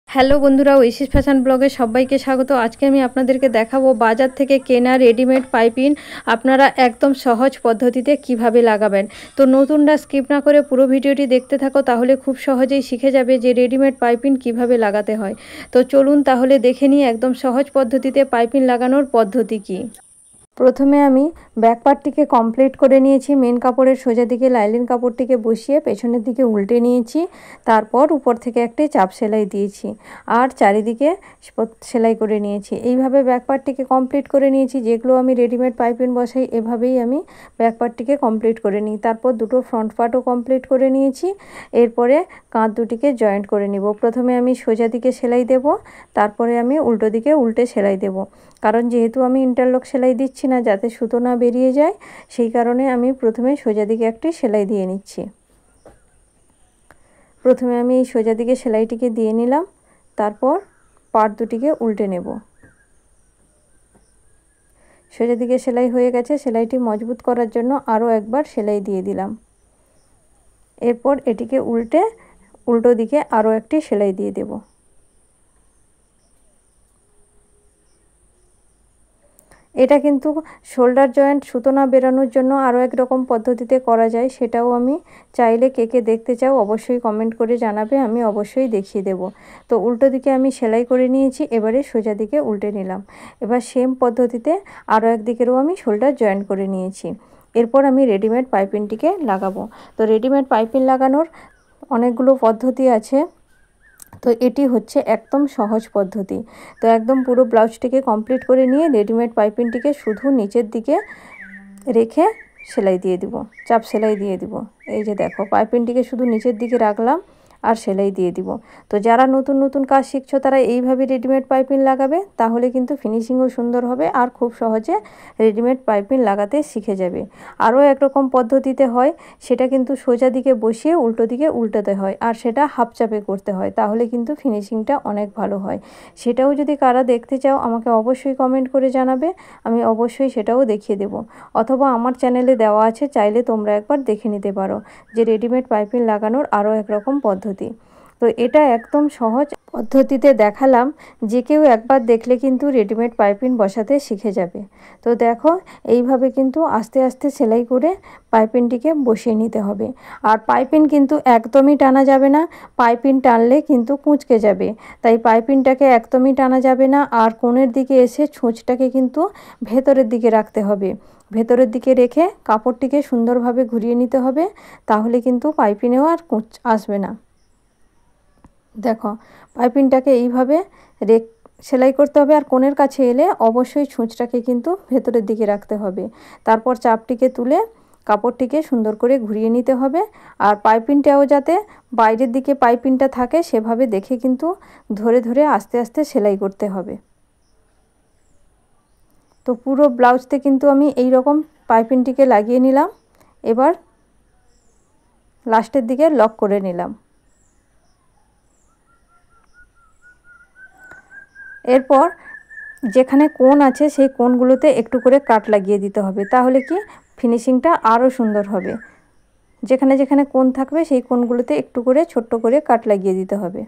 Hello বন্ধুরা, ঐশিস fashion ব্লগে সবাইকে স্বাগত। আজকে আমি আপনাদেরকে দেখাবো বাজার থেকে কেনা রেডিমেড পাইপিং আপনারা একদম সহজ পদ্ধতিতে কিভাবে লাগাবেন। তো নতুনরা স্কিপ না করে পুরো ভিডিওটি দেখতে থাকো, তাহলে খুব সহজেই শিখে যাবে যে রেডিমেড পাইপিং কিভাবে লাগাতে হয়। তো চলুন তাহলে দেখে নিই একদম সহজ পদ্ধতিতে পাইপিং লাগানোর পদ্ধতি কী। প্রথমে আমি ব্যাক পার্টটিকে কমপ্লিট করে নিয়েছি। মেন কাপড়ের সোজা দিকে লাইলিন কাপড়টিকে বসিয়ে পেছনের দিকে উল্টে নিয়েছি। তারপর উপর থেকে একটি চাপ সেলাই দিয়েছি আর চারিদিকে সেলাই করে নিয়েছি। এইভাবে ব্যাক পার্টটিকে কমপ্লিট করে নিয়েছি। যেগুলো আমি রেডিমেড পাইপিং বসাই এভাবেই আমি ব্যাক পার্টটিকে কমপ্লিট করে নিই। তারপর দুটো ফ্রন্ট পার্টও কমপ্লিট করে নিয়েছি। এরপরে কাঁধ দুটিকে জয়েন্ট করে নিব। প্রথমে আমি সোজা দিকে সেলাই দেব, তারপরে আমি উল্টো দিকে উল্টে সেলাই দেব। কারণ যেহেতু আমি ইন্টারলক সেলাই দিচ্ছি না, যাতে সুতো না বেরিয়ে যায়, সেই কারণে আমি প্রথমে সোজা দিকে একটি সেলাই দিয়ে নিচ্ছি। প্রথমে আমি এই সোজা দিকে সেলাইটিকে দিয়ে নিলাম, তারপর পার্ট দুটিকে উল্টে নেব। সোজা দিকে সেলাই হয়ে গেছে। সেলাইটি মজবুত করার জন্য আরও একবার সেলাই দিয়ে দিলাম। এরপর এটিকে উল্টে উল্টো দিকে আরও একটি সেলাই দিয়ে দেব। এটা কিন্তু শোল্ডার জয়েন্ট সুতো না বেরানোর জন্য আরও একরকম পদ্ধতিতে করা যায়। সেটাও আমি চাইলে কে কে দেখতে চাও অবশ্যই কমেন্ট করে জানাবে, আমি অবশ্যই দেখিয়ে দেব। তো উল্টো দিকে আমি সেলাই করে নিয়েছি, এবারে সোজা দিকে উল্টে নিলাম। এবার সেম পদ্ধতিতে আরও একদিকেরও আমি শোল্ডার জয়েন্ট করে নিয়েছি। এরপর আমি রেডিমেড পাইপিংটিকে লাগাবো। তো রেডিমেড পাইপিং লাগানোর অনেকগুলো পদ্ধতি আছে, তো এটি হচ্ছে একদম সহজ পদ্ধতি। তো একদম পুরো ব্লাউজটিকে কমপ্লিট করে নিয়ে রেডিমেড পাইপিংটিকে শুধু নিচের দিকে রেখে সেলাই দিয়ে দিব, চাপ সেলাই দিয়ে দিব। এই যে দেখো, পাইপিংটিকে শুধু নিচের দিকে রাখলাম আর সেলাই দিয়ে দিব। তো যারা নতুন নতুন কাজ শিখছো তারা এইভাবে রেডিমেড পাইপিং লাগাবে, তাহলে কিন্তু ফিনিশিংও সুন্দর হবে আর খুব সহজে রেডিমেড পাইপিং লাগাতে শিখে যাবে। আরও একরকম পদ্ধতিতে হয়, সেটা কিন্তু সোজা দিকে বসিয়ে উল্টো দিকে উল্টাতে হয় আর সেটা হাফ চাপে করতে হয়, তাহলে কিন্তু ফিনিশিংটা অনেক ভালো হয়। সেটাও যদি কারা দেখতে চাও আমাকে অবশ্যই কমেন্ট করে জানাবে, আমি অবশ্যই সেটাও দেখিয়ে দেব। অথবা আমার চ্যানেলে দেওয়া আছে, চাইলে তোমরা একবার দেখে নিতে পারো যে রেডিমেড পাইপিং লাগানোর আরও একরকম পদ্ধতি। তো এটা একদম সহজ পদ্ধতিতে দেখালাম, যে কেউ একবার দেখলে কিন্তু রেডিমেড পাইপিং বসাতে শিখে যাবে। তো দেখো, এইভাবে কিন্তু আস্তে আস্তে সেলাই করে পাইপিংটিকে বসিয়ে নিতে হবে। আর পাইপিং কিন্তু একদমই টানা যাবে না, পাইপিং টানলে কিন্তু কুঁচকে যাবে। তাই পাইপিংটাকে একদমই টানা যাবে না, আর কোণের দিকে এসে ছুঁচটাকে কিন্তু ভেতরের দিকে রাখতে হবে। ভেতরের দিকে রেখে কাপড়টিকে সুন্দরভাবে ঘুরিয়ে নিতে হবে, তাহলে কিন্তু পাইপিংয়েও আর কুঁচ আসবে না। দেখো, পাইপিংটাকে এইভাবে সেলাই করতে হবে, আর কোণের কাছে এলে অবশ্যই ছুঁচটাকে কিন্তু ভেতরের দিকে রাখতে হবে। তারপর চাপটিকে তুলে কাপড়টিকে সুন্দর করে ঘুরিয়ে নিতে হবে। আর পাইপিংটাও যাতে বাইরের দিকে পাইপিংটা থাকে সেভাবে দেখে কিন্তু ধরে ধরে আস্তে আস্তে সেলাই করতে হবে। তো পুরো ব্লাউজতে কিন্তু আমি এই রকম পাইপিংটিকে লাগিয়ে নিলাম। এবার লাস্টের দিকে লক করে নিলাম। এরপর যেখানে কোণ আছে সেই কোণগুলোতে একটু করে কাট লাগিয়ে দিতে হবে, তাহলে কি ফিনিশিংটা আরও সুন্দর হবে। যেখানে যেখানে কোণ থাকবে সেই কোণগুলোতে একটু করে ছোট্ট করে কাট লাগিয়ে দিতে হবে।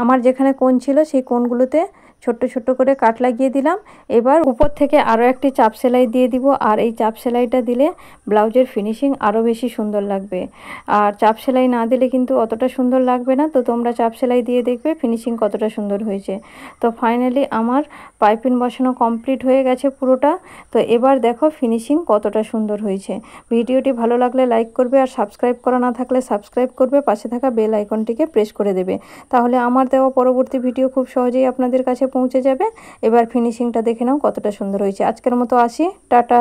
আমার যেখানে কোণ ছিল সেই কোণগুলোতে ছোট্ট ছোট্ট করে কাট লাগিয়ে দিলাম। এবার উপর থেকে আরও একটি চাপ সেলাই দিয়ে দিব, আর এই চাপ সেলাইটা দিলে ব্লাউজের ফিনিশিং আরও বেশি সুন্দর লাগবে। আর চাপ সেলাই না দিলে কিন্তু অতটা সুন্দর লাগবে না। তো তোমরা চাপ সেলাই দিয়ে দেখবে ফিনিশিং কতটা সুন্দর হয়েছে। তো ফাইনালি আমার পাইপিং বসানো কমপ্লিট হয়ে গেছে পুরোটা। তো এবার দেখো ফিনিশিং কতটা সুন্দর হয়েছে। ভিডিওটি ভালো লাগলে লাইক করবে, আর সাবস্ক্রাইব করা না থাকলে সাবস্ক্রাইব করবে, পাশে থাকা বেল আইকনটিকে প্রেস করে দেবে, তাহলে আমার দেওয়া পরবর্তী ভিডিও খুব সহজেই আপনাদের কাছে পৌঁছে যাবে। এবার ফিনিশিংটা দেখে নাও কতটা সুন্দর হয়েছে। আজকের মতো আসি, টাটা।